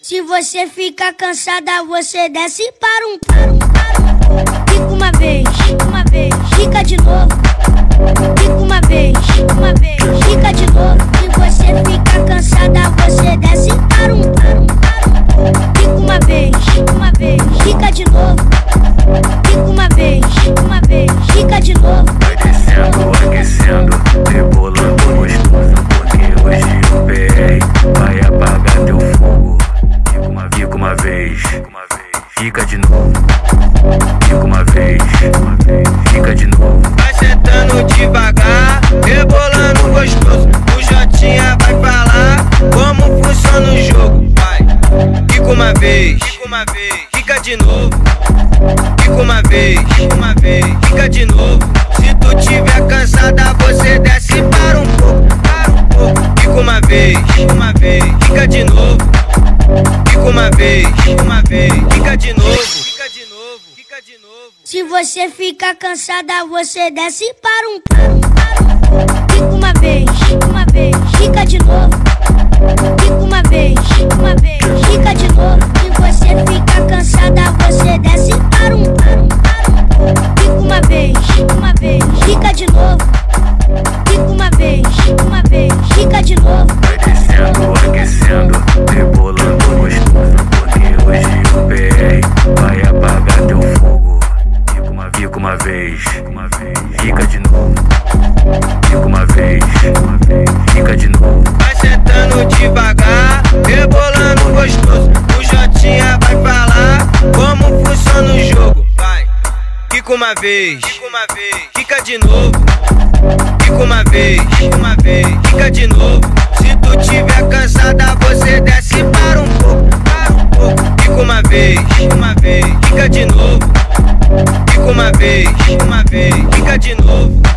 Se você ficar cansada, você desce para um. Fica uma vez, fica de novo. Fica uma vez, fica de novo. Se você ficar cansada, você desce para um. Fica uma vez, fica de novo. Fica uma vez, fica de novo. Vai descendo, aquecendo, rebolando gostoso, porque hoje o BR vai apagar teu fogo. Fica uma vez, fica de novo. Fica uma vez, fica de novo. Vai sentando devagar, rebolando gostoso. O Jotinha vai falar como funciona o jogo. Vai, fica uma vez, fica de novo. Fica uma vez, fica de novo. Se tu tiver cansada, você desce para um pouco. Fica uma vez, fica de novo. Fica uma vez, fica de novo. Se você ficar cansada, você desce para um. Fica uma vez, fica de novo. Fica uma vez, fica de novo. Se você ficar cansada, você desce para um. Fica uma vez, fica de novo. Fica uma vez, fica de novo. Vai descendo, aquecendo, rebolando gostoso, porque hoje o BR vai apagar teu fogo. Fica uma vez, fica de novo. Fica uma vez, fica de novo. Vai sentando devagar, rebolando gostoso. O Jotinha vai falar como funciona o jogo. Vai, fica uma vez, fica de novo. Fica uma vez, fica de novo. Se tu tiver cansada, você desce para um pouco. Fica uma vez, fica de novo. Fica uma vez, fica de novo.